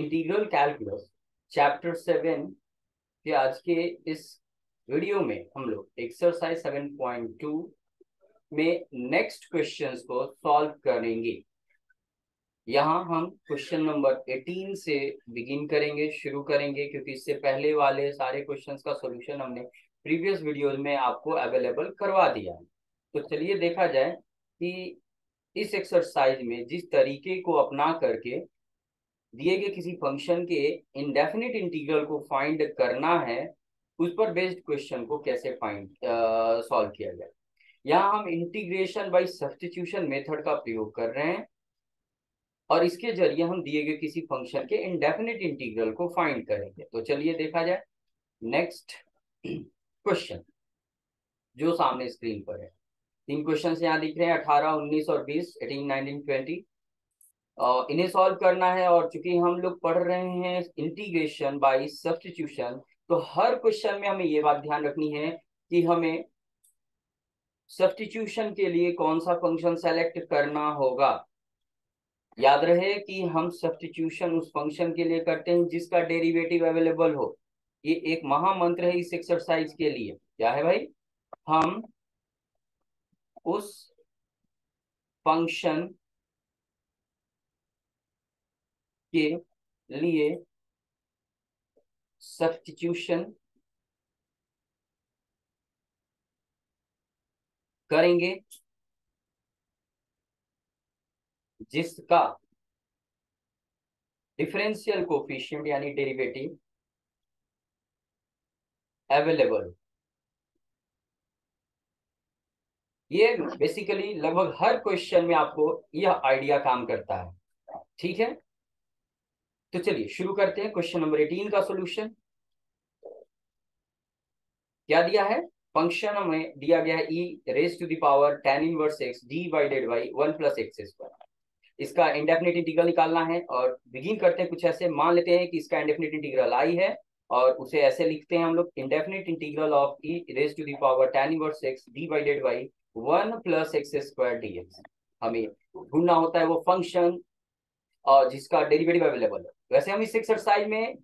Integral calculus chapter 7 के आज के इस वीडियो में हम लोग एक्सरसाइज 7.2 में नेक्स्ट क्वेश्चंस को सॉल्व करेंगे। यहाँ हम क्वेश्चन नंबर 18 से बिगिन करेंगे, शुरू करेंगे, क्योंकि इससे पहले वाले सारे क्वेश्चंस का सॉल्यूशन हमने प्रीवियस वीडियोज में आपको अवेलेबल करवा दिया है। तो चलिए देखा जाए कि इस एक्सरसाइज में जिस तरीके को अपना करके दिए गए किसी फंक्शन के इंडेफिनिट इंटीग्रल को फाइंड करना है, उस पर बेस्ड क्वेश्चन को कैसे फाइंड सॉल्व किया जाए। यहाँ हम इंटीग्रेशन बाय सब्स्टिट्यूशन मेथड का प्रयोग कर रहे हैं और इसके जरिए हम दिए गए किसी फंक्शन के इंडेफिनिट इंटीग्रल को फाइंड करेंगे। तो चलिए देखा जाए नेक्स्ट क्वेश्चन जो सामने स्क्रीन पर है। तीन क्वेश्चन यहाँ दिख रहे हैं, 18, 19 और 20, 18, 19, 20। इन्हें सॉल्व करना है। और चूंकि हम लोग पढ़ रहे हैं इंटीग्रेशन बाय सब्स्टिट्यूशन, तो हर क्वेश्चन में हमें ये बात ध्यान रखनी है कि हमें सब्स्टिट्यूशन के लिए कौन सा फंक्शन सेलेक्ट करना होगा। याद रहे कि हम सब्स्टिट्यूशन उस फंक्शन के लिए करते हैं जिसका डेरिवेटिव अवेलेबल हो। ये एक महामंत्र है इस एक्सरसाइज के लिए। क्या है भाई? हम उस फंक्शन के लिए सब्स्टिट्यूशन करेंगे जिसका डिफरेंशियल कोफिशिएंट यानी डेरिवेटिव अवेलेबल। ये बेसिकली लगभग हर क्वेश्चन में आपको यह आइडिया काम करता है। ठीक है, तो चलिए शुरू करते हैं। क्वेश्चन नंबर 18 का सॉल्यूशन क्या दिया है? फंक्शन में दिया गया है e raise to the power tan inverse x divided by 1 plus x square. इसका इंडेफिनिट इंटीग्रल निकालना है और बिगिन करते हैं कुछ ऐसे। मान लेते हैं कि इसका इंडेफिनिट इंटीग्रल i है और उसे ऐसे लिखते हैं हम लोग, indefinite integral of e raise to the power tan inverse x divided by 1 plus x square dx। हमें ढूंढना होता है वो फंक्शन और जिसका डेरिवेटिव अवेलेबल है। वैसे हम इस एक्सरसाइज में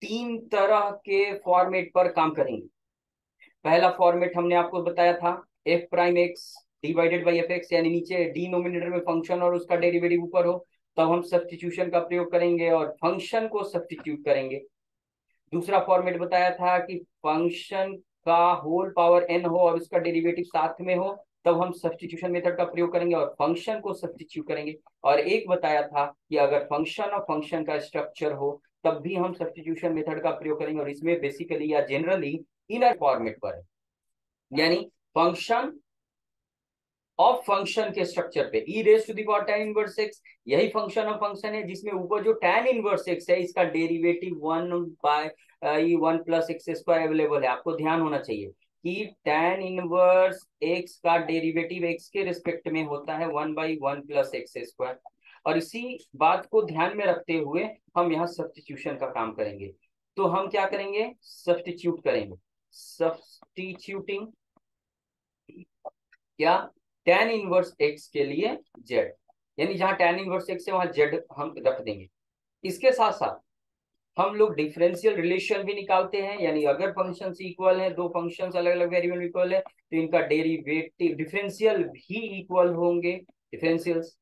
तीन तरह के फॉर्मेट पर काम करेंगे। पहला फॉर्मेट हमने आपको बताया था F prime x divided by F x, यानी नीचे डिनोमिनेटर में फंक्शन और उसका डेरिवेटिव ऊपर हो, तब हम सब्स्टिट्यूशन का प्रयोग करेंगे और फंक्शन को सब्स्टिट्यूट करेंगे। दूसरा फॉर्मेट बताया था कि फंक्शन का होल पावर n हो और उसका डेरिवेटिव साथ में हो, तब हम सब्स्टिट्यूशन मेथड का प्रयोग करेंगे और फंक्शन को सब्स्टिट्यूट करेंगे। और एक बताया था कि अगर फंक्शन और फंक्शन का स्ट्रक्चर हो तब भी हम सब्स्टिट्यूशन मेथड का प्रयोग करेंगे। और इसमें बेसिकली या जनरली इनर फॉर्मेट पर है, यानी फंक्शन ऑफ फंक्शन के स्ट्रक्चर पे e raise to the power tan inverse x, यही फंक्शन ऑफ फंक्शन है जिसमें ऊपर जो tan इनवर्स x है इसका derivative 1 plus x square available है। आपको ध्यान होना चाहिए कि tan इनवर्स x का डेरिवेटिव x के रिस्पेक्ट में होता है 1 प्लस एक्स स्क्वायर। और इसी बात को ध्यान में रखते हुए हम यहाँ सब्स्टिट्यूशन का काम करेंगे। तो हम क्या करेंगे? सब्स्टिट्यूट करेंगे। सब्स्टिट्यूटिंग क्या? tan इनवर्स x के लिए z, यानी जहां tan इनवर्स x है वहां z हम रख देंगे। इसके साथ साथ हम लोग डिफरेंशियल रिलेशन भी निकालते हैं, यानी अगर फंक्शंस इक्वल है, दो फंक्शंस अलग अलग वेरिएबल इक्वल है, तो इनका डेरिवेटिव डिफरेंशियल भी इक्वल होंगे, डिफरेंशियल्स।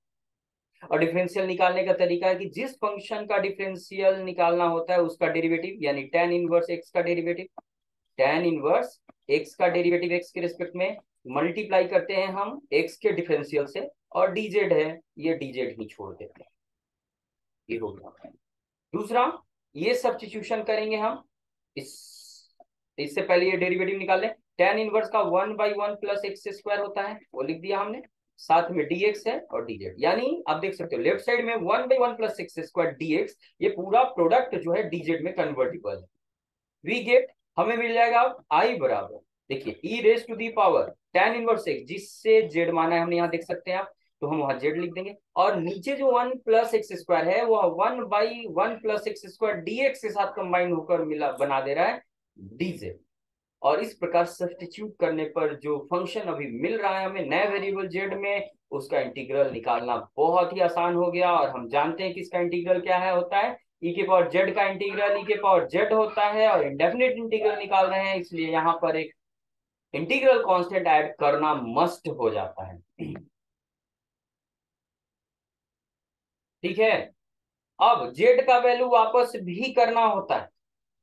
और डिफरेंशियल निकालने का तरीका है कि जिस फंक्शन का डिफरेंशियल निकालना होता है उसका डेरिवेटिव, यानी tan इनवर्स x का डेरिवेटिव, tan इनवर्स x का डेरिवेटिव x के रिस्पेक्ट में मल्टीप्लाई करते हैं हम x के डिफरेंशियल से, और dz है ये dz ही छोड़ देते हैं। ये हो गया। दूसरा, ये सब्स्टिट्यूशन करेंगे हम इससे पहले ये डेरिवेटिव निकाल लें। tan इनवर्स का 1 प्लस एक्स स्क्वायर होता है, वो लिख दिया हमने, साथ में dx है और dz। यानी आप देख सकते हो लेफ्ट साइड में 1 प्लस एक्स स्क्वायर dx, ये पूरा प्रोडक्ट जो है dz में कन्वर्टिबल है। वी गेट, हमें मिल जाएगा i बराबर, देखिए e raise to the power tan inverse x, जिससे z माना है हमने यहाँ देख सकते हैं आप, तो हम वहां z लिख देंगे। और नीचे जो 1 प्लस एक्स स्क्वायर है वो 1 प्लस एक्स स्क्वायर dx के साथ कंबाइन होकर मिला बना दे रहा है dz। और इस प्रकार सब्स्टिट्यूट करने पर जो फंक्शन अभी मिल रहा है हमें नए वेरिएबल z में, उसका इंटीग्रल निकालना बहुत ही आसान हो गया। और हम जानते हैं कि इसका इंटीग्रल क्या है, होता है ई के पावर जेड का इंटीग्रल ई के पावर जेड होता है और इंडेफिनिट इंटीग्रल निकाल रहे हैं, इसलिए यहाँ पर एक इंटीग्रल कांस्टेंट ऐड करना मस्ट हो जाता है। ठीक है, अब जेड का वैल्यू वापस भी करना होता है,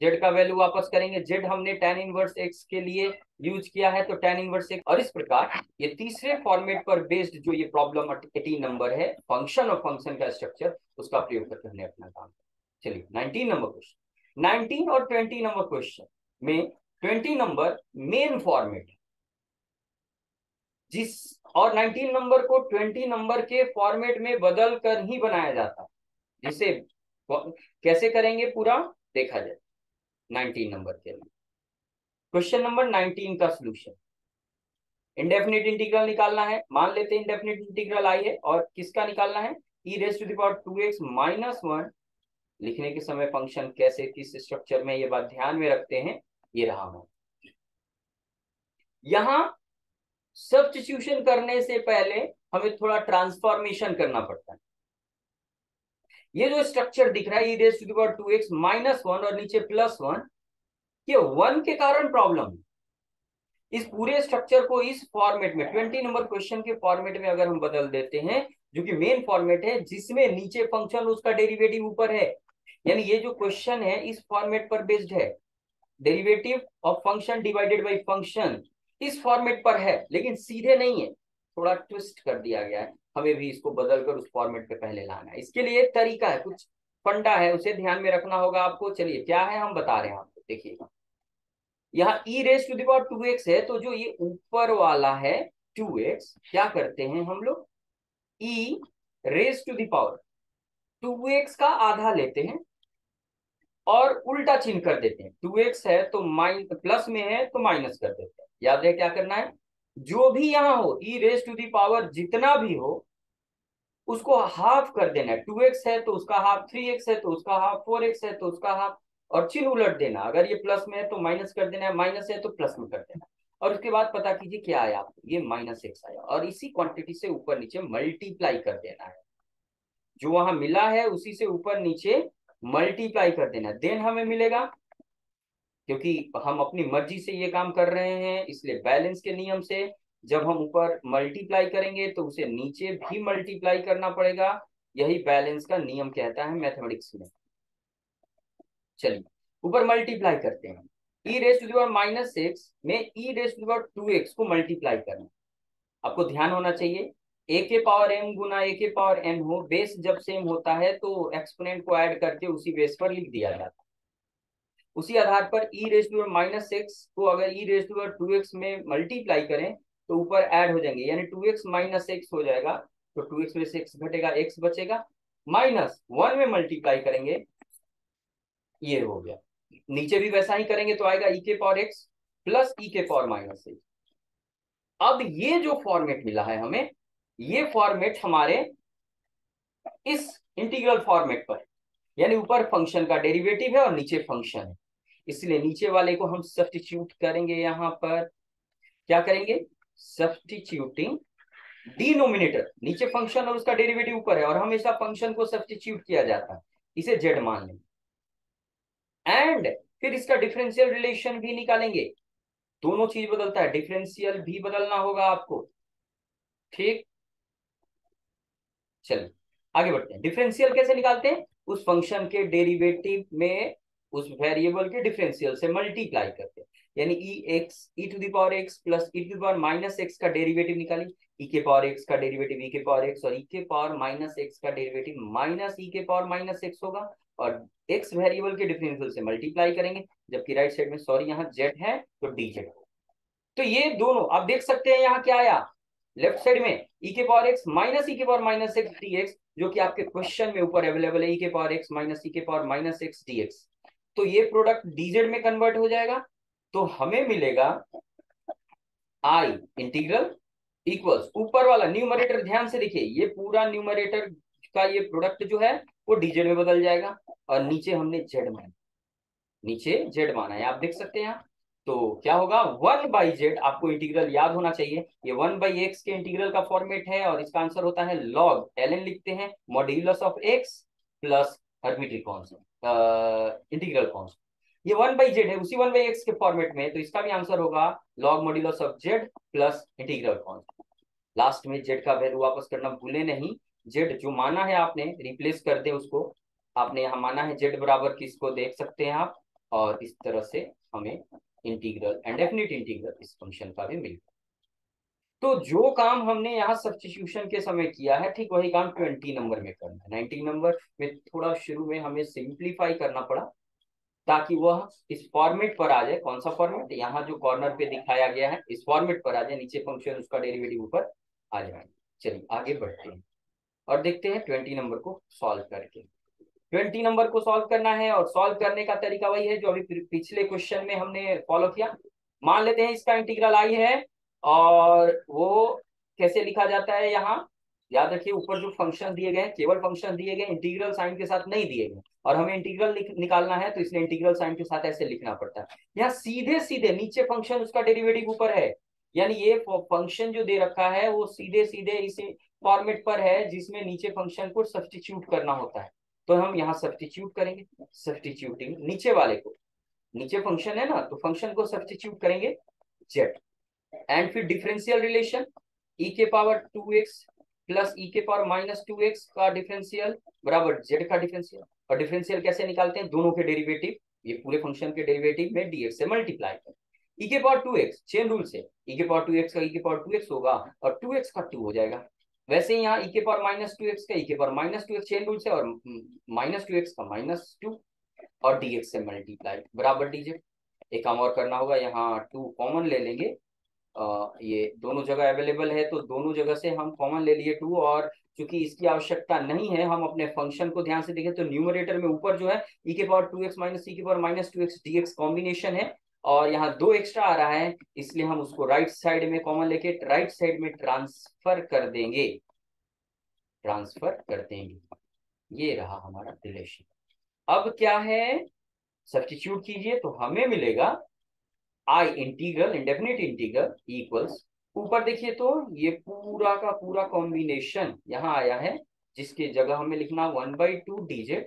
जेड का वैल्यू वापस करेंगे। जेड हमने tan इनवर्स एक्स के लिए यूज किया है, तो tan इनवर्स एक्स, और इस प्रकार ये तीसरे फॉर्मेट पर बेस्ड जो ये प्रॉब्लम 18 नंबर है, फंक्शन और फंक्शन का स्ट्रक्चर, उसका प्रयोग करके हमने अपना काम किया। चलिए 19 नंबर क्वेश्चन, 19 और 20 नंबर क्वेश्चन में 20 नंबर मेन फॉर्मेट जिस, और 19 नंबर को 20 नंबर के फॉर्मेट में बदल कर ही बनाया जाता है, जिसे कैसे करेंगे पूरा देखा जाए। 19 नंबर के लिए क्वेश्चन नंबर 19 का सॉल्यूशन, इंडेफिनिट इंटीग्रल निकालना है। मान लेते हैं इंडेफिनिट इंटीग्रल आई है, और किसका निकालना है, e raise to the power 2x minus 1। लिखने के समय फंक्शन कैसे किस स्ट्रक्चर में, ये बात ध्यान में रखते हैं, ये रहा हूं। यहां सब्स्टिट्यूशन करने से पहले हमें थोड़ा ट्रांसफॉर्मेशन करना पड़ता है। ये जो स्ट्रक्चर दिख रहा है e raise to the power 2x minus 1 और नीचे प्लस 1, ये 1 के कारण प्रॉब्लम है। इस पूरे स्ट्रक्चर को इस फॉर्मेट में 20 नंबर क्वेश्चन के फॉर्मेट में अगर हम बदल देते हैं, जो कि मेन फॉर्मेट है जिसमें नीचे फंक्शन उसका डेरिवेटिव ऊपर है, यानी ये जो क्वेश्चन है इस फॉर्मेट पर बेस्ड है, derivative of function divided by function इस फॉर्मेट पर है, लेकिन सीधे नहीं है, थोड़ा ट्विस्ट कर दिया गया है। हमें भी इसको बदलकर उस फॉर्मेट पे पहले लाना है। इसके लिए एक तरीका है, कुछ फंडा है, उसे ध्यान में रखना होगा आपको। चलिए क्या है हम बता रहे हैं आपको, देखिएगा। यहाँ e raise to the power 2x है, तो जो ये ऊपर वाला है 2x, क्या करते हैं हम लोग, e raise to the power 2x का आधा लेते हैं और उल्टा चिन्ह कर देते हैं। 2x है तो प्लस में है तो माइनस कर देते हैं। याद है क्या करना है, जो भी यहाँ हो ई रेस टू द पावर जितना भी हो उसको हाफ कर देना है। 2x है तो उसका हाफ, 3x है तो उसका हाफ, 4x है तो उसका हाफ, और चिन्ह उलट देना। अगर ये प्लस में है तो माइनस कर देना है, माइनस है तो प्लस में कर देना। और उसके बाद पता कीजिए क्या आया आपको, ये -x आया, और इसी क्वांटिटी से ऊपर नीचे मल्टीप्लाई कर देना है। जो वहां मिला है उसी से ऊपर नीचे मल्टीप्लाई कर देना, देन हमें मिलेगा। क्योंकि हम अपनी मर्जी से ये काम कर रहे हैं, इसलिए बैलेंस के नियम से जब हम ऊपर मल्टीप्लाई करेंगे तो उसे नीचे भी मल्टीप्लाई करना पड़ेगा। यही बैलेंस का नियम कहता है मैथमेटिक्स में। चलिए ऊपर मल्टीप्लाई करते हैं। E raise to the power -6 में e raise to the power 2x को मल्टीप्लाई करना। आपको ध्यान होना चाहिए, ए के पावर m गुना ए के पावर n हो, बेस जब सेम होता है तो एक्सपोनेंट को ऐड करके उसी बेस पर लिख दिया जाता है। उसी आधार पर ई रेस टू -6 को अगर ई रेस टू 2x में मल्टीप्लाई करें तो ऊपर ऐड हो जाएंगे, यानी 2x -x हो जाएगा। तो 2x में से x घटेगा, x बचेगा, -1 में मल्टीप्लाई करेंगे, ये हो गया। नीचे भी वैसा ही करेंगे तो आएगा ई के पावर x प्लस ई के पावर -6। अब ये जो फॉर्मेट मिला है हमें, ये फॉर्मेट हमारे इस इंटीग्रल फॉर्मेट पर, यानी ऊपर फंक्शन का डेरिवेटिव है और नीचे फंक्शन है, इसलिए नीचे वाले को हम सब्स्टिट्यूट करेंगे। यहां पर क्या करेंगे, सब्स्टिट्यूटिंग डिनोमिनेटर, नीचे फंक्शन और उसका डेरिवेटिव ऊपर है, और हमेशा फंक्शन को सब्स्टिट्यूट किया जाता है, इसे जेड मान लेंगे। एंड फिर इसका डिफरेंशियल रिलेशन भी निकालेंगे। दोनों चीज बदलता है, डिफरेंशियल भी बदलना होगा आपको, ठीक। चलिए आगे बढ़ते हैं। डिफरेंशियल कैसे निकालते हैं, उस फंक्शन के डेरिवेटिव में उस वेरिएबल के डिफरेंशियल से मल्टीप्लाई करते हैं, यानी e to the power x plus e to the power -x का डेरिवेटिव निकालिए। ई के पावर एक्स का डेरिवेटिव ई के पावर एक्स, और ई के पावर -x का डेरिवेटिव माइनस ई के पावर -x होगा, और x वेरिएबल के डिफरेंशियल से मल्टीप्लाई करेंगे, जबकि राइट साइड में सॉरी यहाँ z है तो dz होगा। तो ये दोनों आप देख सकते हैं, यहाँ क्या आया लेफ्ट साइड में, ई के पावर एक्स माइनस ई के पावर -x dx, जो कि आपके क्वेश्चन में ऊपर अवेलेबल है, ई के पावर एक्स माइनस ई के पावर -x dx। तो ये प्रोडक्ट dz में कन्वर्ट हो जाएगा, तो हमें मिलेगा आई इंटीग्रल इक्वल्स, ऊपर वाला न्यूमरेटर ध्यान से देखिए, ये पूरा न्यूमरेटर का ये प्रोडक्ट जो है वो dz में बदल जाएगा, और नीचे हमने z माना, नीचे z माना है, आप देख सकते हैं यहाँ। तो क्या होगा, 1/z, आपको इंटीग्रल याद होना चाहिए, ये 1/x के इंटीग्रल का फॉर्मेट है, और इसका आंसर होता है log ln लिखते हैं, modulus of x plus arbitrary constant, integral constant. ये 1/z है, उसी 1/x के फॉर्मेट में, तो इसका भी आंसर होगा log modulus of z plus integral constant. Last में z का वैल्यू वापस करना भूले नहीं। z जो माना है आपने रिप्लेस कर दे उसको। आपने यहाँ माना है z बराबर किसको देख सकते हैं आप, और इस तरह से हमें इंटीग्रल एंड डेफिनेट इंटीग्रल इस फंक्शन का भी मिलता है। तो जो काम हमने यहाँ सब्स्टिट्यूशन के समय किया है, ठीक वही काम 20 नंबर में करना है। 19 नंबर में थोड़ा शुरू में हमें सिंप्लीफाई करना पड़ा ताकि वह इस फॉर्मेट पर आ जाए। कौन सा फॉर्मेट, यहाँ जो कॉर्नर पे दिखाया गया है इस फॉर्मेट पर आ जाए, नीचे फंक्शन उसका डेरिवेटिव ऊपर आ जाए। चलिए आगे बढ़ते हैं और देखते हैं 20 नंबर को सॉल्व करके। 20 नंबर को सॉल्व करना है, और सॉल्व करने का तरीका वही है जो अभी पिछले क्वेश्चन में हमने फॉलो किया। मान लेते हैं इसका इंटीग्रल आई है, और वो कैसे लिखा जाता है यहाँ, याद रखिए ऊपर जो फंक्शन दिए गए केवल फंक्शन दिए गए, इंटीग्रल साइन के साथ नहीं दिए गए, और हमें इंटीग्रल निकालना है तो इसलिए इंटीग्रल साइन के साथ ऐसे लिखना पड़ता है। यहाँ सीधे सीधे नीचे फंक्शन उसका डेरिवेटिव ऊपर है, यानी ये फंक्शन जो दे रखा है वो सीधे सीधे इस फॉर्मेट पर है जिसमें नीचे फंक्शन को सब्स्टिट्यूट करना होता है। तो हम यहाँ सब्स्टिट्यूट करेंगे, सब्स्टिट्यूटिंग नीचे वाले को, नीचे फंक्शन है ना, तो फंक्शन को सब्स्टिट्यूट करेंगे जेड, एंड फिर डिफरेंशियल रिलेशन e के पावर 2x प्लस e के पावर माइनस 2x का डिफरेंशियल बराबर z का डिफरेंशियल। और डिफरेंशियल कैसे निकालते हैं, दोनों के डेरिवेटिव, ये पूरे फंक्शन के डेरिवेटिव में dx से मल्टीप्लाई कर, e के पावर 2x चेन रूल से e के पावर 2x का e के पावर 2x होगा और 2x का 2 हो जाएगा। वैसे ही यहाँ e के पावर माइनस 2x का e के power minus 2x chain rule से, और माइनस 2x का माइनस 2 और dx से मल्टीप्लाई बराबर dz। एक काम और करना होगा, यहाँ 2 कॉमन ले लेंगे, ये दोनों जगह अवेलेबल है तो दोनों जगह से हम कॉमन ले लिए 2, और चूंकि इसकी आवश्यकता नहीं है, हम अपने फंक्शन को ध्यान से देखें तो न्यूमरेटर में ऊपर जो है e के पावर 2x माइनस e के power minus 2x dx combination है, और यहाँ 2 एक्स्ट्रा आ रहा है, इसलिए हम उसको राइट साइड में कॉमन लेके राइट साइड में ट्रांसफर कर देंगे, ये रहा हमारा रिलेशन। अब क्या है, सब्स्टिट्यूट कीजिए तो हमें मिलेगा आई इंटीग्रल इंडेफिनिट इंटीग्रल इक्वल्स, ऊपर देखिए तो ये पूरा का पूरा कॉम्बिनेशन यहाँ आया है, जिसके जगह हमें लिखना 1/2 dz,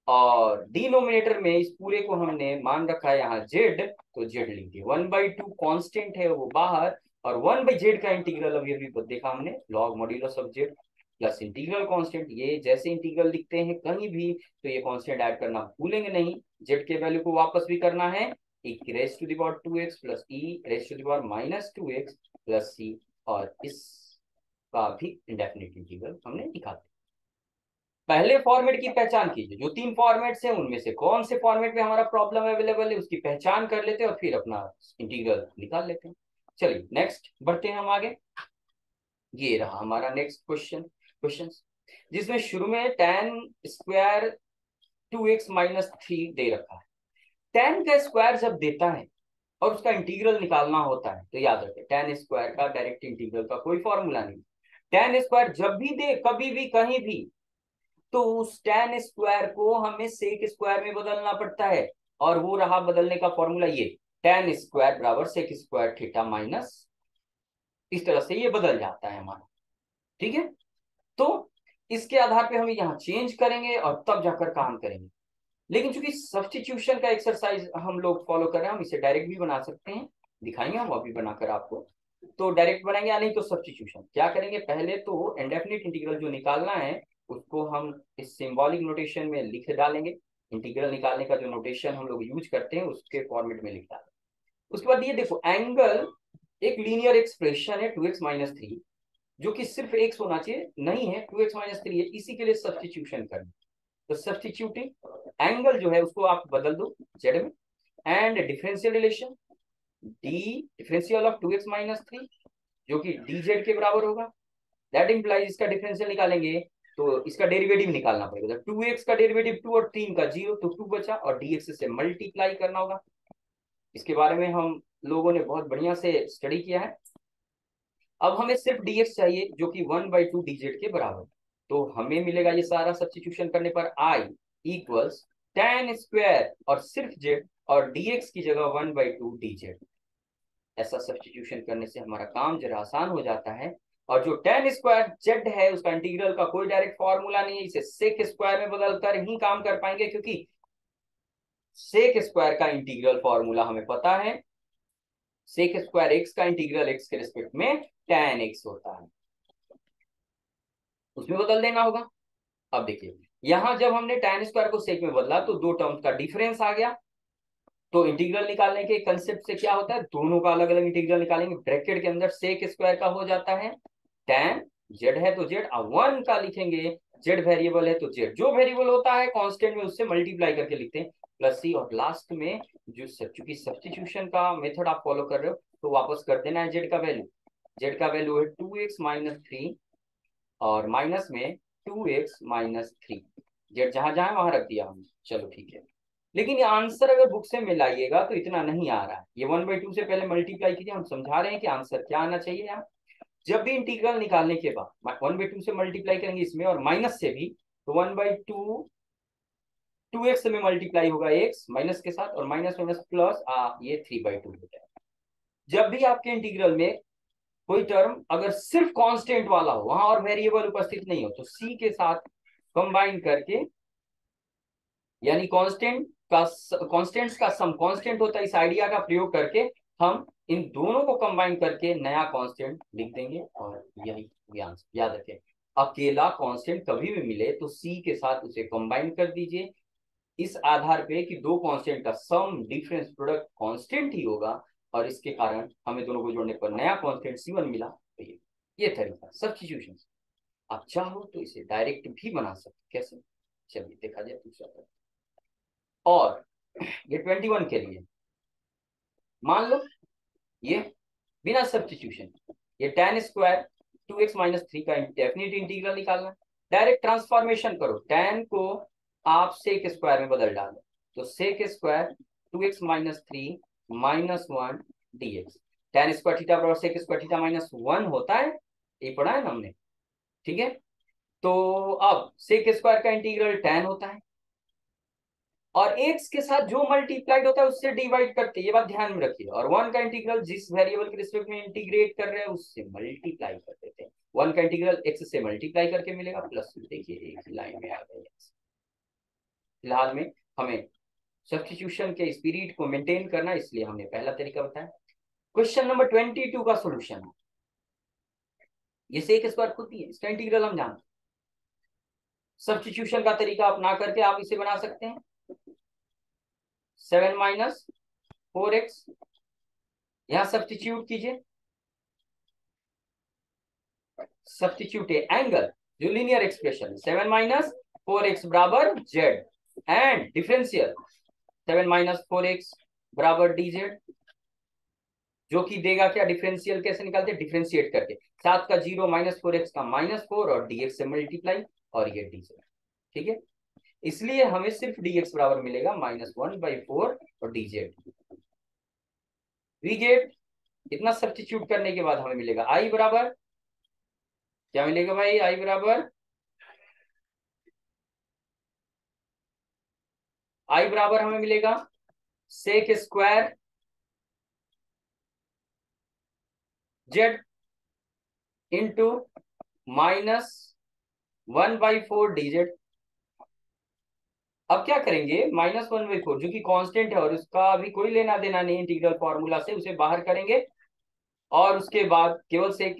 और डिनोमिनेटर में इस पूरे को हमने मान रखा है यहाँ z, तो z लिखिए 1/2 कांस्टेंट है वो बाहर, और 1/z का इंटीग्रल अभी अभी देखा हमने log modulus of z plus integral constant. ये जैसे इंटीग्रल लिखते हैं कहीं भी तो ये कांस्टेंट ऐड करना भूलेंगे नहीं, z के वैल्यू को वापस भी करना है, e raised to the power 2x plus e raised to the power minus 2x plus c, और इसका भी इंडेफिनिट इंटीग्रल हमने निकाल दिया। पहले फॉर्मेट की पहचान कीजिए, जो 3 फॉर्मेट्स हैं उनमें से कौन से फॉर्मेट में हमारा प्रॉब्लम अवेलेबल है उसकी पहचान कर लेते हैं और फिर अपना इंटीग्रल निकाल लेते हैं। चलिए नेक्स्ट बढ़ते हैं हम आगे। ये रहा हमारा नेक्स्ट क्वेश्चन, जिसमें शुरू में tan स्क्वायर 2x माइनस 3 दे रखा है। tan का स्क्वायर जब देता है और उसका इंटीग्रल निकालना होता है तो याद रखें tan स्क्वायर का डायरेक्ट इंटीग्रल का कोई फॉर्मूला नहीं। tan स्क्वायर जब भी दे कभी भी कहीं भी, तो उस tan स्क्वायर को हमें सेक स्क्वायर में बदलना पड़ता है, और वो रहा बदलने का फॉर्मूला ये tan स्क्वायर बराबर सेक स्क्वायर थीटा माइनस, इस तरह से ये बदल जाता है हमारा, ठीक है। तो इसके आधार पे हम यहाँ चेंज करेंगे और तब जाकर काम करेंगे। लेकिन चूंकि सब्स्टिट्यूशन का एक्सरसाइज हम लोग फॉलो कर रहे हैं, हम इसे डायरेक्ट भी बना सकते हैं, दिखाएंगे हम अभी बनाकर आपको। तो डायरेक्ट बनाएंगे या नहीं तो सब्स्टिट्यूशन क्या करेंगे, पहले तो इंडेफिनिट इंटीग्रल जो निकालना है उसको हम इस सिंबॉलिक नोटेशन में लिख डालेंगे। इंटीग्रल निकालने का जो नोटेशन हम लोग यूज करते हैं उसके फॉर्मेट में लिख डालेंगे। उसके बाद ये देखो एंगल एक लीनियर एक्सप्रेशन है 2x माइनस 3, जो कि सिर्फ x होना चाहिए, नहीं है 2x माइनस 3 है, इसी के लिए सब्स्टिट्यूशन करना। तो सब्स्टिट्यूटिंग एंगल जो है उसको आप बदल दो z में, and differential relation d differential of 2x minus 3 जो कि dz के बराबर होगा। दैट इंप्लाइज इसका डिफरेंशियल निकालेंगे तो इसका डेरिवेटिव निकालना पड़ेगा, तो 2x का डेरिवेटिव 2 और 3 का 0, तो 2 बचा, और dx से मल्टीप्लाई करना होगा। इसके बारे में हम लोगों ने बहुत बढ़िया से स्टडी किया है। अब हमें सिर्फ dx चाहिए जो कि 1/2 dz के बराबर, तो हमें मिलेगा ये सारा सब्स्टिट्यूशन करने पर i इक्वल्स tan स्क्वायर और सिर्फ z, और dx की जगह 1/2 dz। ऐसा सब्स्टिट्यूशन करने से हमारा काम जरा आसान हो जाता है, और जो tan स्क्वायर जेड है उसका इंटीग्रल का कोई डायरेक्ट फॉर्मूला नहीं है, इसे सेक स्क्वायर में बदलकर ही काम कर पाएंगे, क्योंकि सेक स्क्वायर का इंटीग्रल फॉर्मूला हमें पता है, सेक स्क्वायर एक्स का इंटीग्रल एक्स के रिस्पेक्ट में tan x होता है, उसमें बदल देना होगा। अब देखिए यहां जब हमने tan स्क्वायर को सेक में बदला तो दो टर्म्स का डिफरेंस आ गया, तो इंटीग्रल निकालने के कंसेप्ट से क्या होता है, दोनों का अलग अलग इंटीग्रल निकालेंगे, ब्रैकेट के अंदर सेक स्क्वायर का हो जाता है tan, जेड है तो जेड, अब 1 का लिखेंगे, जेड वेरिएबल है तो जेड जो वेरिएबल होता है कांस्टेंट में उससे मल्टीप्लाई करके लिखते हैं प्लस सी, और लास्ट में जो चूंकि सब्स्टिट्यूशन का मेथड आप फॉलो कर रहे हो तो वापस कर देना है जेड का वैल्यू, जेड का वैल्यू है 2x-3 और माइनस में 2x-3, जेड जहां जहां वहां रख दिया हमने, चलो ठीक है। लेकिन ये आंसर अगर बुक से मिलाइएगा तो इतना नहीं आ रहा है, ये 1/2 से पहले मल्टीप्लाई कीजिए, हम समझा रहे हैं कि आंसर क्या आना चाहिए यहाँ। जब भी इंटीग्रल निकालने के बाद 1/2 से मल्टीप्लाई करेंगे इसमें और माइनस से भी, तो 1/2 2x में मल्टीप्लाई होगा x माइनस के साथ और माइनस माइनस प्लस ये 3/2 हो जाएगा। जब भी आपके इंटीग्रल में कोई टर्म अगर सिर्फ कांस्टेंट वाला हो, वहां और वेरिएबल उपस्थित नहीं हो, तो c के साथ कंबाइन करके, यानी कांस्टेंट्स का सम कांस्टेंट होता है, इस आइडिया का प्रयोग करके हम इन दोनों को कंबाइन करके नया कांस्टेंट लिख देंगे और यही आंसर। याद रखें अकेला कांस्टेंट कभी भी मिले तो सी के साथ उसे कंबाइन कर दीजिए, इस आधार पे कि दो कांस्टेंट का सम डिफरेंस प्रोडक्ट कांस्टेंट ही होगा, और इसके कारण हमें दोनों को जोड़ने पर नया कांस्टेंट C1 मिला। तो ये तरीका सब्स्टिट्यूशन। आप चाहो तो इसे डायरेक्ट भी बना सकते, कैसे, चलिए देखा जाए दूसरा। और ये 21 के लिए मान लो ये बिना सब्स्टिट्यूशन, ये tan स्क्वायर 2x-3 का डेफिनेट इंटीग्रल निकालना, डायरेक्ट ट्रांसफॉर्मेशन करो, tan को आप सेक स्क्वायर में बदल डालो, तो sec square 2x-3 -1 dx, tan square theta बराबर सेक स्क्वायर थीटा -1 होता है, ये पढ़ा है ना हमने, ठीक है। तो अब सेक स्क्वायर का इंटीग्रल tan होता है और x के साथ जो मल्टीप्लाइड होता है उससे डिवाइड करते हैं, ये बात ध्यान में रखिए, और 1 का इंटीग्रल जिस वेरिएबल के रिस्पेक्ट में इंटीग्रेट कर रहे हैं उससे मल्टीप्लाई कर देते हैं, 1 का इंटीग्रल x से मल्टीप्लाई करके मिलेगा प्लस, देखिए एक ही लाइन में आ गया। फिलहाल में हमें सब्स्टिट्यूशन के स्पिरिट को मेंटेन करना, इसलिए हमने पहला तरीका बताया। क्वेश्चन नंबर 22 का सोल्यूशन है, ये सेक स्क्वायर खुद ही है, इसका इंटीग्रल हम जानते हैं, सब्स्टिट्यूशन का तरीका अपना करके आप इसे बना सकते हैं 7 - 4x, यहां सब्स्टिट्यूट कीजिए, सब्स्टिट्यूट एंगल जो लीनियर एक्सप्रेशन 7 - 4x बराबर जेड एंड डिफरेंशियल 7 - 4x बराबर dz, जो कि देगा क्या, डिफरेंशियल कैसे निकालते हैं, डिफरेंशिएट करके 7 का 0 -4x का -4 और dx से मल्टीप्लाई और ये dz, ठीक है। इसलिए हमें सिर्फ dx बराबर मिलेगा -1/4 और dz, vget इतना सब्स्टिट्यूट करने के बाद हमें मिलेगा i बराबर, क्या मिलेगा भाई, i बराबर हमें मिलेगा sec square z into -1/4 dz। अब क्या करेंगे, -1/4 जो कि कांस्टेंट है और उसका अभी कोई लेना देना नहीं इंटीग्रल फॉर्मूला से, उसे बाहर करेंगे और उसके बाद केवल सेक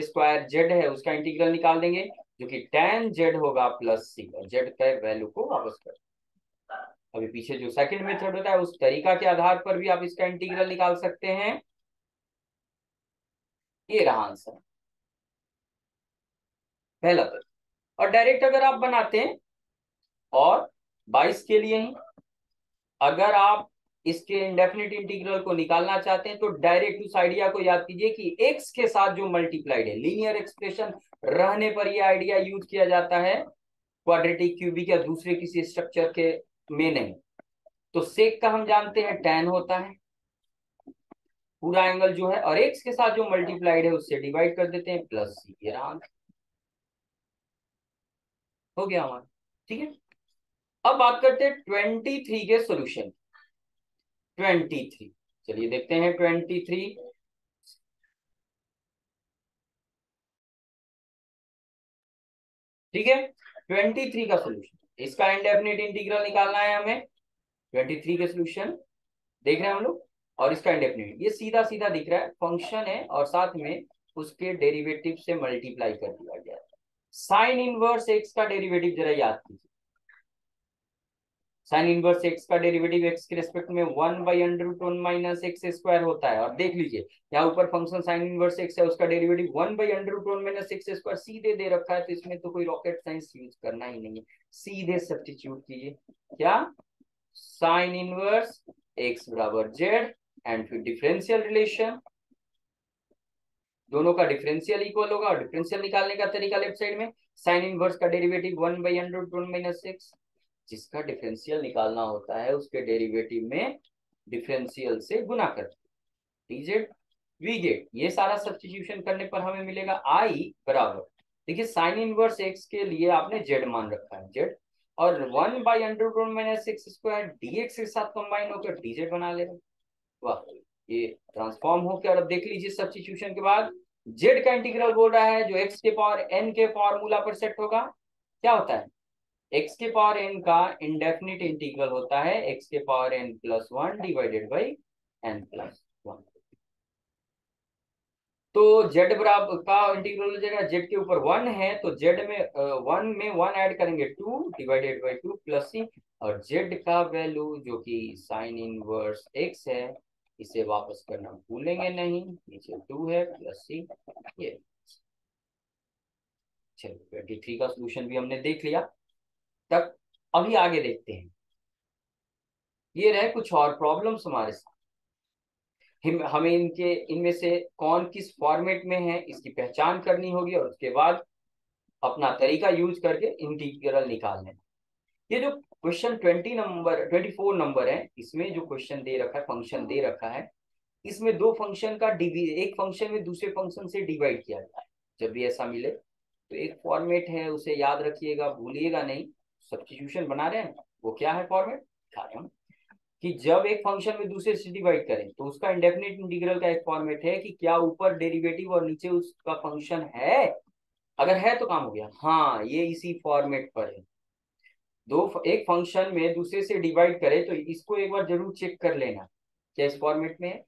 स्क्वायर जेड है उसका इंटीग्रल निकाल देंगे, जो कि tan जेड होगा प्लस सी, और जेड के वैल्यू को वापस कर, अभी पीछे जो सेकंड मेथड होता है उस तरीका के आधार पर भी आप इसका इंटीग्रल निकाल सकते हैं। ये रहा आंसर पहला तरीका। और डायरेक्ट अगर आप बनाते हैं, और 22 के लिए ही अगर आप इसके इंडेफिनिट इंटीग्रल को निकालना चाहते हैं तो डायरेक्ट उस आइडिया को याद कीजिए कि x के साथ जो मल्टीप्लाइड है, लीनियर एक्सप्रेशन रहने पर यह आइडिया यूज किया जाता है, क्वाड्रेटिक क्यूबिक या दूसरे किसी स्ट्रक्चर के में नहीं। तो सेक का हम जानते हैं tan होता है पूरा एंगल जो है, और x के साथ जो मल्टीप्लाइड है उससे डिवाइड कर देते हैं प्लस सी, ये रहा हो गया हमारा, ठीक है। अब बात करते हैं 23 के सॉल्यूशन, 23 चलिए देखते हैं 23। ठीक है। 23 का सोल्यूशन, इसका इंडेफिनिट इंटीग्रल निकालना है हमें। 23 के सोल्यूशन देख रहे हैं हम लोग, और इसका इंडेफिनिट ये सीधा सीधा दिख रहा है, फंक्शन है और साथ में उसके डेरिवेटिव से मल्टीप्लाई कर दिया गया है। साइन इनवर्स एक्स का डेरिवेटिव जरा याद कीजिए। साइन इनवर्स एक्स का डेरिवेटिव एक्स के रिस्पेक्ट में 1/√1 माइनस एक्स स्क्वायर होता है। और देख लीजिए यहाँ ऊपर फंक्शन साइन इनवर्स एक्स है, उसका डेरिवेटिव 1/√1 माइनस एक्स स्क्वायर सीधे दे रखा है, तो इसमें तो कोई रॉकेट साइंस यूज करना ही नहीं है, सीधे सब्स्टिट्यूट कीजिए। क्या? साइन इनवर्स एक्स बराबर जेड, एंड फिर डिफरेंशियल रिलेशन, दोनों का डिफरेंशियल इक्वल होगा, और डिफरेंशियल निकालने का तरीका लेफ्ट साइड में, साइन इनवर्स का डेरिवेटिव 1/√1 माइनस एक्स, जिसका डिफरेंशियल निकालना होता है उसके डेरिवेटिव में डिफरेंशियल से गुना कर dz vget। ये सारा सब्स्टिट्यूशन करने पर हमें मिलेगा आई बराबर, देखिए साइन इनवर्स एक्स के लिए आपने जेड मान रखा है जेड, और 1/√1 माइनस एक्स स्क्वायर dx के साथ कंबाइन होकर dz बना लेगा। वाह, ये ट्रांसफॉर्म हो गया। और अब देख लीजिए सब्स्टिट्यूशन के बाद जेड का इंटीग्रल बोल रहा है जो एक्स के पावर एन के फॉर्मूला पर सेट होगा। क्या होता है? एक्स के पावर एन का इंडेफिनिट इंटीग्रल होता है एक्स के power n plus 1 divided by n plus 1। तो जेड बराबर का इंटीग्रल हो जाएगा, जेड के ऊपर 1 है तो जेड में 1 में 1 ऐड करेंगे 2 डिवाइडेड बाई 2 प्लस सी, और जेड का वैल्यू जो कि साइन इनवर्स एक्स है इसे वापस करना भूलेंगे नहीं, नीचे 2 है प्लस सी। ये चलिए 23 का सोल्यूशन भी हमने देख लिया तक। अभी आगे देखते हैं, ये रहे कुछ और प्रॉब्लम्स हमारे साथ। हमें इनके इनमें से कौन किस फॉर्मेट में है इसकी पहचान करनी होगी, और उसके बाद अपना तरीका यूज करके इंटीग्रल निकालने। ये जो क्वेश्चन 24 नंबर है, इसमें जो क्वेश्चन दे रखा है, फंक्शन दे रखा है, इसमें दो फंक्शन का एक फंक्शन में दूसरे फंक्शन से डिवाइड किया गया है। जब भी ऐसा मिले तो एक फॉर्मेट है, उसे याद रखिएगा, भूलिएगा नहीं। सब्स्टिट्यूशन बना रहे हैं, वो क्या है फॉर्मेट बता रहे हैं कि जब एक फंक्शन में दूसरे से डिवाइड करें तो उसका इंडेफिनिट इंटीग्रल का एक फॉर्मेट है कि क्या ऊपर डेरिवेटिव और नीचे उसका फंक्शन है, अगर है तो काम हो गया। हाँ, ये इसी फॉर्मेट पर है। एक फंक्शन में दूसरे से डिवाइड करे तो इसको एक बार जरूर चेक कर लेना, क्या इस फॉर्मेट में है?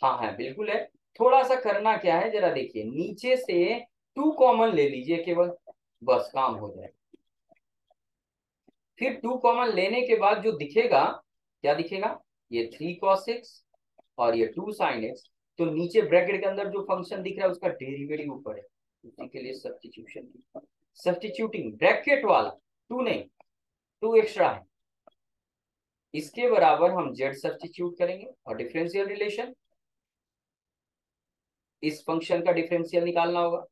हाँ है, बिल्कुल है। थोड़ा सा करना क्या है जरा देखिए, नीचे से 2 कॉमन ले लीजिए केवल, बस काम हो जाए। फिर 2 कॉमन लेने के बाद जो दिखेगा, क्या दिखेगा? ये 3 cos x और ये 2 sin x, तो नीचे ब्रैकेट के अंदर जो फंक्शन दिख रहा है उसका डेरिवेटिव ऊपर है, उसी के लिए सब्स्टिट्यूशन की सब्स्टिट्यूटिंग ब्रैकेट वाला 2 नहीं, 2 एक्स्ट्रा है, इसके बराबर हम z सब्स्टिट्यूट करेंगे, और डिफरेंशियल रिलेशन, इस फंक्शन का डिफरेंशियल निकालना होगा।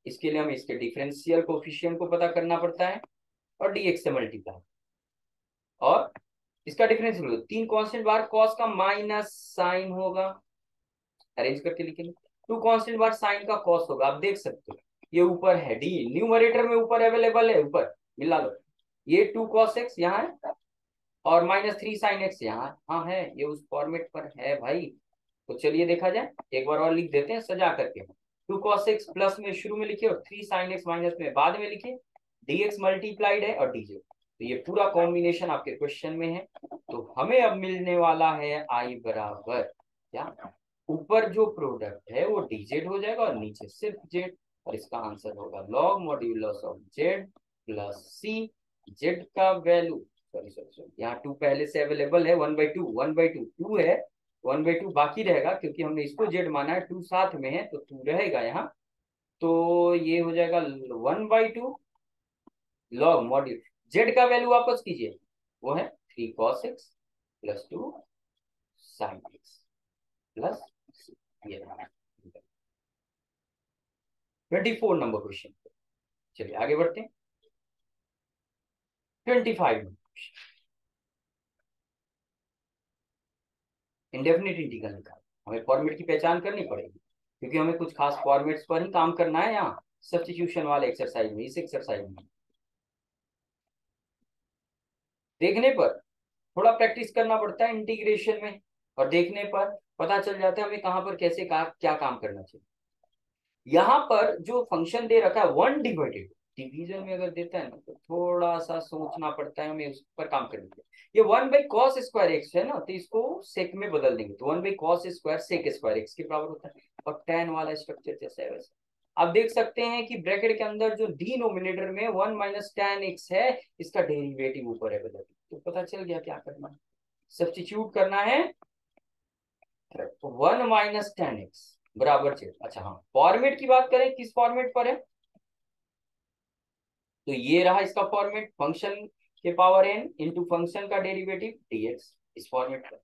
इसके लिए हम इसके डिफरेंशियल कोफिशिएंट को पता करना पड़ता है, और dx से मल्टीप्लाई, और इसका डिफरेंशियल 3 कांस्टेंट बार cos का माइनस साइन होगा, अरेंज करके लिखेंगे। 2 कांस्टेंट बार साइन का cos होगा, आप देख सकते हो ये ऊपर है, डी न्यूमरेटर में ऊपर अवेलेबल है, ऊपर मिला लो। ये 2 cos x यहाँ है, और -3 sin x यहाँ, हाँ है, ये उस फॉर्मेट पर है भाई। तो चलिए देखा जाए, एक बार और लिख देते हैं सजा करके। 2 cos x प्लस में शुरू में लिखिए और 3 sin x माइनस में बाद में लिखिए, dx मल्टीप्लाइड है और dz, तो ये पूरा कॉम्बिनेशन आपके क्वेश्चन में है। तो हमें अब मिलने वाला है आई बराबर क्या, ऊपर जो प्रोडक्ट है वो dz हो जाएगा और नीचे सिर्फ z, और इसका आंसर होगा log modulus of z plus c. z का वैल्यू, सॉरी सॉरी सॉरी, यहाँ 2 पहले से अवेलेबल है, 1/2 1/2 2 है, 1/2 बाकी रहेगा क्योंकि हमने इसको z माना है, 2 साथ में है तो 2 रहेगा यहाँ। तो ये हो जाएगा 1/2 लॉग मॉड्यूल, z का वैल्यू वापस कीजिए, वो है 3 cos x plus 2 sin x plus ये 24 नंबर क्वेश्चन। चलिए आगे बढ़ते हैं। 25 नंबर, इंडेफिनिट इंटीग्रल निकाल, हमें फॉर्मेट की पहचान करनी पड़ेगी क्योंकि हमें कुछ खास फॉर्मेट्स पर ही काम करना है यहाँ सब्स्टिट्यूशन वाले एक्सरसाइज में, इस एक्सरसाइज में देखने पर थोड़ा प्रैक्टिस करना पड़ता है इंटीग्रेशन में, और देखने पर पता चल जाता है हमें कहाँ पर कैसे क्या काम करना चाहिए। यहाँ पर जो फंक्शन दे रखा है 1 डिवाइडेड, डिवीजन में अगर देता है ना तो थोड़ा सा सोचना पड़ता है हमें, उस पर काम करने के लिए। ये 1/cos² x है ना, तो इसको सेक में बदल देंगे, तो 1/cos² sec² x के बराबर होता है। और tan वाला स्ट्रक्चर जैसा है वैसे। आप देख सकते हैं कि ब्रैकेट के अंदर जो डिनोमिनेटर में 1 - tan x है, इसका डेरिवेटिव ऊपर है बदल, तो पता चल गया क्या करना है, सब्स्टिट्यूट करना है 1 - tan x बराबर z। अच्छा हाँ, फॉर्मेट की बात करें किस फॉर्मेट पर है, तो ये रहा इसका फॉर्मेट, फंक्शन के पावर n इंटू फंक्शन का डेरिवेटिव dx, इस फॉर्मेट पर।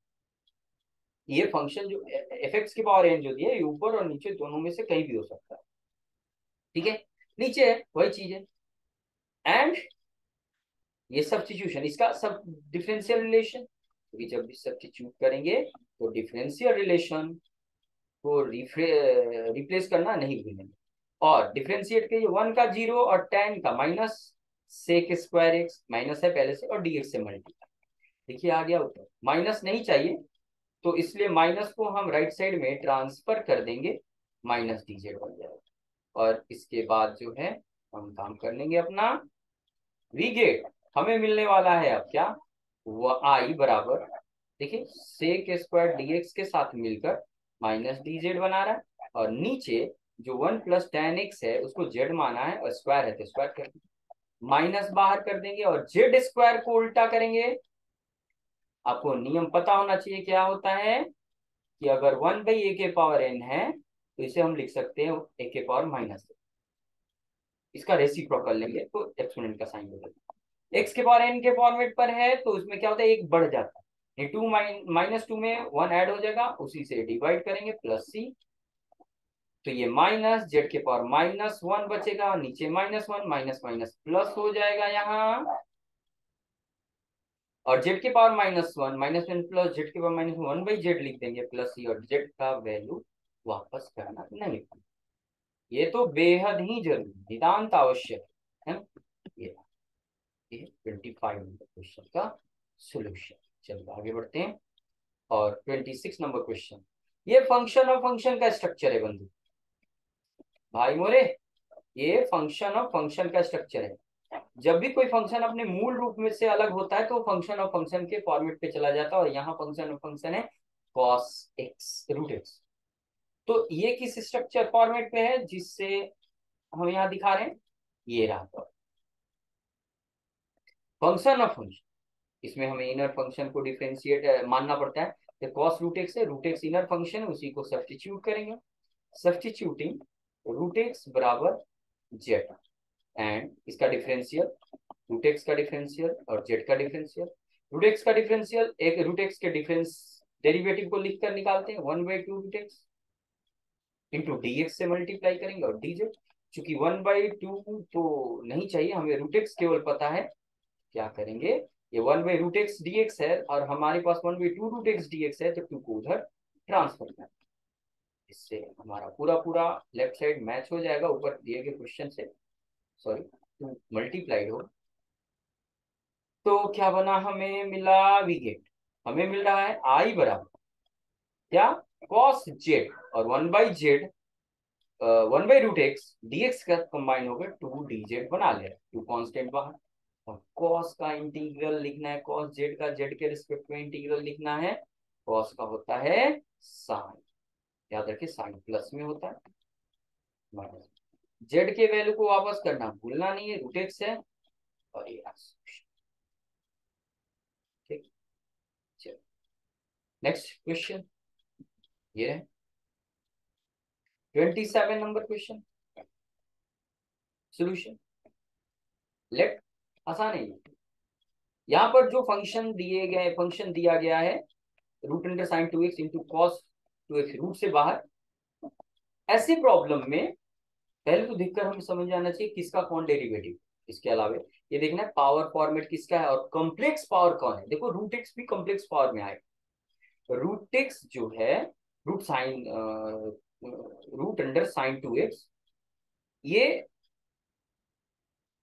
ये फंक्शन जो fx के पावर n जो दिया है, ऊपर और नीचे दोनों में से कहीं भी हो सकता है, ठीक है। नीचे वही चीज है, एंड ये सब्स्टिट्यूशन, इसका सब डिफरेंशियल रिलेशन, क्योंकि जब भी सब्स्टिट्यूट करेंगे तो डिफरेंशियल रिलेशन को रिप्लेस करना नहीं भूलेंगे। और डिफरेंशिएट के 1 का 0 और tan का माइनस sec² x, माइनस है पहले से, और dx से मल्टीप्लाई। देखिए आ गया उत्तर, माइनस नहीं चाहिए, तो इसलिए माइनस को हम राइट साइड में ट्रांसफर कर देंगे, माइनस dz बन जाएगा। और इसके बाद जो है हम काम कर लेंगे अपना वी गेट। हमें मिलने वाला है अब क्या, वो आई बराबर, देखिए sec² dx के साथ मिलकर माइनस dz बना रहा है, और नीचे जो 1 + tan x है उसको z माना है, और स्क्वायर है तो स्क्वायर कर देंगे, माइनस बाहर कर देंगे और z² को उल्टा करेंगे। आपको नियम पता होना चाहिए क्या होता है, कि अगर 1/a के पावर n है तो इसे हम लिख सकते हैं a के पावर -, इसका रेसिप्रोकल लेंगे तो एक्सपोनेंट का साइन बदल, x के पावर n के फॉर्मेट पर है तो उसमें क्या होता है, एक बढ़ जाता है, ये 2 -2 में 1 ऐड हो जाएगा, उसी से डिवाइड करेंगे +c, तो ये माइनस z के पावर -1 बचेगा, नीचे -1 माइनस माइनस प्लस हो जाएगा यहाँ, और z के पावर -1 -1 प्लस z के पावर -1/z लिख देंगे प्लस c, और z का वैल्यू वापस करना नहीं, ये तो बेहद ही जरूरी नितांत आवश्यक है। ये 25 नंबर क्वेश्चन का सोल्यूशन। चलिए आगे बढ़ते हैं, और 26 नंबर क्वेश्चन, ये फंक्शन और फंक्शन का स्ट्रक्चर है बंधु भाई मोरे, ये फंक्शन और फंक्शन का स्ट्रक्चर है। जब भी कोई फंक्शन अपने मूल रूप में से अलग होता है तो फंक्शन और फंक्शन के फॉर्मेट पे चला जाता है, और यहाँ फंक्शन और फंक्शन है cos x √x। तो ये किस स्ट्रक्चर फॉर्मेट पे है जिससे हम यहाँ दिखा रहे हैं, ये रहा फंक्शन ऑफ फंक्शन, इसमें हमें इनर फंक्शन को डिफरेंशिएट मानना पड़ता है, तो cos √x है, √x इनर फंक्शन है, उसी को सब्स्टिट्यूट करेंगे, सब्स्टिट्यूटिंग √x बराबर z, एंड इसका डिफरेंशियल √x का डिफरेंशियल और z का डिफरेंशियल, √x का डिफरेंशियल एक √x के डिफरेंस डेरिवेटिव को लिखकर निकालते हैं 1/2 √x इंटू dx से मल्टीप्लाई करेंगे, और dz, चूंकि 1/2 तो नहीं चाहिए हमें, √x केवल पता है, क्या करेंगे, ये 1/√x dx है और हमारे पास 1/2 √x dx है, तो 2 को उधर ट्रांसफर करना, इससे हमारा पूरा पूरा लेफ्ट साइड मैच हो जाएगा ऊपर दिए गए क्वेश्चन से, सॉरी 2 मल्टीप्लाइड हो, तो क्या बना, हमें मिला वी गेट, हमें मिल रहा है आई बराबर क्या, cos z, और 1/z 1/√x dx का कंबाइन होकर 2 dz बना ले, 2 कांस्टेंट बाहर, और cos का इंटीग्रल लिखना है, cos z का z के रिस्पेक्ट में इंटीग्रल लिखना है, cos का होता है साइन, याद रखिए साइन प्लस में होता है, माइनस z के वैल्यू को वापस करना भूलना नहीं है, √x है, और ये ठीक। चलो नेक्स्ट क्वेश्चन, ये है 27 नंबर क्वेश्चन, सोल्यूशन लेट, आसान है। यहाँ पर जो फंक्शन दिए गए, फंक्शन दिया गया है √sin2x into cos 2x, root से बाहर, ऐसी प्रॉब्लम में पहले तो देखकर हमें समझ आना चाहिए किसका कौन डेरिवेटिव, इसके अलावा ये देखना है पावर फॉर्मेट किसका है, और कॉम्प्लेक्स पावर कौन है, देखो √x भी कॉम्प्लेक्स पावर में आएगा, √x जो है रूट साइन √sin2x, ये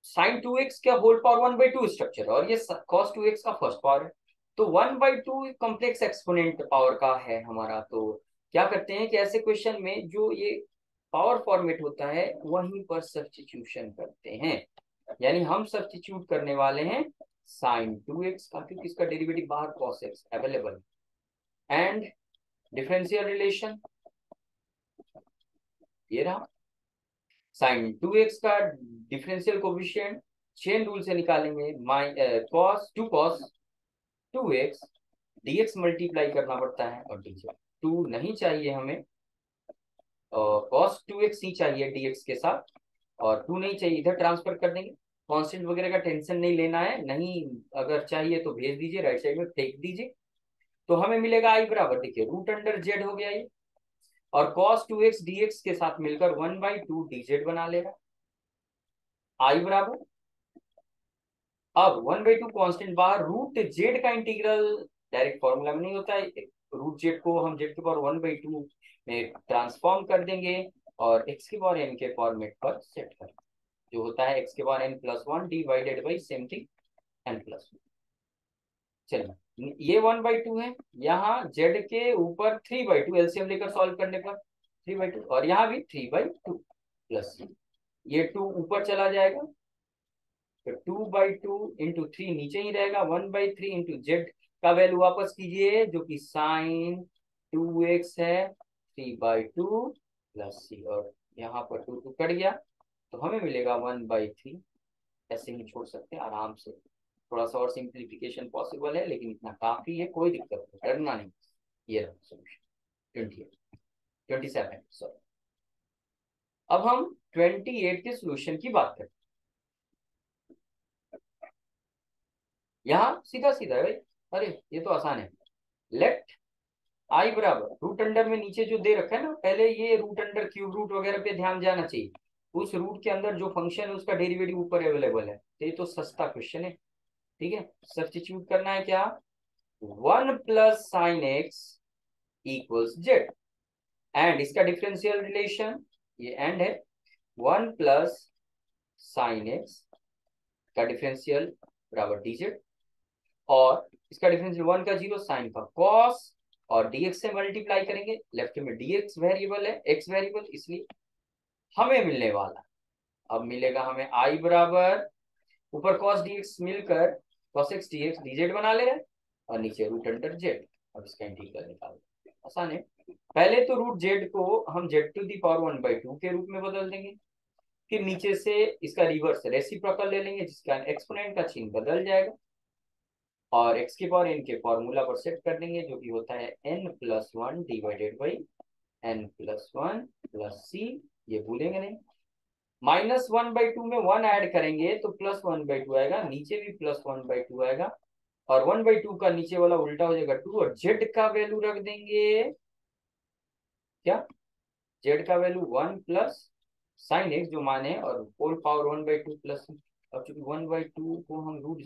sin2x का होल पावर 1/2 स्ट्रक्चर, और ये cos2x का फर्स्ट पावर है, तो 1/2 कॉम्प्लेक्स एक्सपोनेंट पावर का है हमारा। तो क्या करते हैं कि ऐसे क्वेश्चन में जो ये पावर फॉर्मेट होता है वहीं पर सब्स्टिट्यूशन करते हैं, यानी हम सब्स्टिट्यूट करने वाले हैं sin 2x का, क्योंकि इसका डेरिवेटिव बाहर cos x अवेलेबल है। एंड डिफरेंशियल रिलेशन ये रहा, sin 2x का डिफरेंशियल कोफिशिएंट चेन रूल से निकालेंगे, cos 2x dx मल्टीप्लाई करना पड़ता है और dz 2 नहीं चाहिए हमें, cos 2x ही चाहिए dx के साथ, और 2 नहीं चाहिए इधर ट्रांसफर कर देंगे। कांस्टेंट वगैरह का टेंशन नहीं लेना है, नहीं अगर चाहिए तो भेज दीजिए, राइट साइड में फेंक दीजिए। तो हमें मिलेगा आई बराबर, देखिए रूट अंडर जेड हो गया ये, और cos 2x dx के साथ मिलकर 1/2 dz बना लेगा। आई बराबर, अब 1/2 कांस्टेंट बाहर, रूट जेड का इंटीग्रल डायरेक्ट फॉर्मूला में नहीं होता है, रूट जेड को हम जेड के पावर 1/2 में ट्रांसफॉर्म कर देंगे और x के पावर n के फॉर्मेट पर सेट कर, जो होता है x के power n+1 divided by same thing n+1। चलिए ये 1/2 है, यहाँ z के ऊपर 3/2 एलसीएम लेकर सॉल्व करने पर 3/2, और यहाँ भी 3/2 प्लस ये 2 ऊपर चला जाएगा, तो 2/2 इंटू 3 नीचे ही रहेगा, 1/3 इंटू जेड का वैल्यू वापस कीजिए जो कि साइन 2x है, 3/2 प्लस सी, और यहाँ पर 2 कट गया तो हमें मिलेगा 1/3। ऐसे ही छोड़ सकते हैं आराम से, थोड़ा सा और सिंप्लीफिकेशन पॉसिबल है लेकिन इतना काफी है, कोई दिक्कत नहीं, डरना नहीं। ये रहा सोल्यूशन 27 सॉरी। अब हम 28 के सोल्यूशन की बात करते हैं। यहाँ सीधा सीधा है भाई, अरे ये तो आसान है। लेट आई बराबर रूट अंडर में नीचे जो दे रखा है ना, पहले ये रूट अंडर क्यूब रूट वगैरह पे ध्यान जाना चाहिए, उस रूट के अंदर जो फंक्शन है उसका डेरिवेटिव ऊपर अवेलेबल है, तो ये तो सस्ता क्वेश्चन है। ठीक है, सब्स्टिट्यूट करना है क्या, 1 plus sine x equals Z, and इसका डिफरेंशियल रिलेशन ये एंड है, 1 प्लस साइन एक्स का डिफरेंशियल बराबर dz, और इसका डिफरेंशियल 1 का 0 साइन का cos, और dx से मल्टीप्लाई करेंगे, लेफ्ट में dx वेरिएबल है x वेरिएबल, इसलिए हमें मिलने वाला, अब मिलेगा हमें i बराबर, ऊपर cos dx मिलकर cos x dx dz बना ले रहे हैं, और नीचे रूट अंडर जेड। अब इसका इंटीग्रल निकालो, आसान है। पहले तो रूट जेड को हम जेड टू दी पावर 1/2 के रूप में बदल देंगे, फिर नीचे से इसका रिवर्स रेसिप्रोकल ले लेंगे जिसका एक्सपोनेंट का चिन्ह बदल जाएगा, और x के पावर n के फॉर्मूला पर सेट कर देंगे जो कि होता है n+1 divided by n+1 plus C, ये भूलेंगे नहीं। -1/2 में 1 ऐड करेंगे तो +1/2 आएगा, नीचे भी +1/2 आएगा, और 1/2 का नीचे वाला उल्टा हो जाएगा 2, और z का वैल्यू रख देंगे क्या, z का वैल्यू 1 प्लस साइन एक्स जो माने, और होल पावर 1/2 प्लस, अब चूंकि 1/2 को हम रूट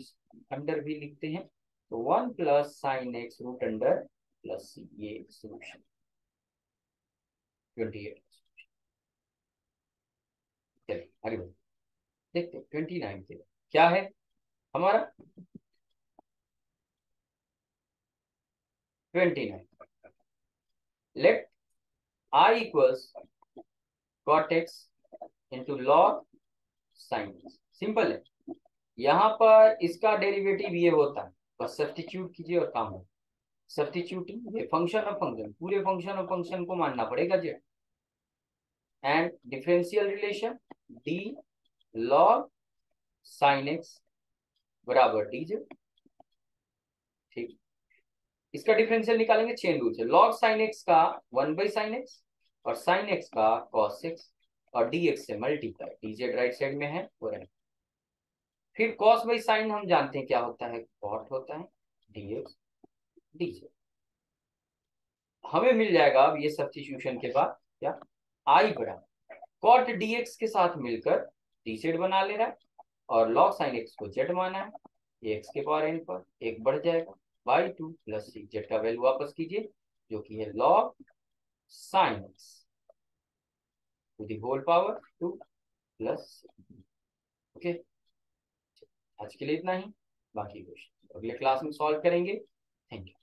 अंडर भी लिखते हैं, तो 1 plus sine x root under plus C, ये सोल्यूशन 28। चलिए आगे बढ़ते, देखते 29 के क्या है हमारा। 29 let I equals cot x into log sin x, simple है। यहाँ पर इसका डेरिवेटिव ये होता है, बस सब्स्टिट्यूट कीजिए और काम हो। सब्स्टिट्यूटिंग ये फंक्शन ऑफ फंक्शन, पूरे फंक्शन ऑफ फंक्शन को मानना पड़ेगा Z, and differential relation D log sin x बराबर dz। ठीक, इसका डिफरेंशियल निकालेंगे चेन रूल से, log sin x का 1/sin x और sin x का cos x, और dx से मल्टीप्लाई, dz राइट साइड में है वो रहे। फिर cos बाई साइन हम जानते हैं क्या होता है, cot होता है, dx dz। हमें मिल जाएगा अब ये सब्स्टिट्यूशन के बाद क्या, आई बराबर cot dx के साथ मिलकर dz बना ले रहा है, और log sin x को z माना है, ये x के पावर n पर एक बढ़ जाएगा बाई 2 प्लस सी, z का वैल्यू वापस कीजिए जो कि है log sin x to the whole power 2 plus. Okay, आज के लिए इतना ही, बाकी क्वेश्चन अगले क्लास में सॉल्व करेंगे। Thank you.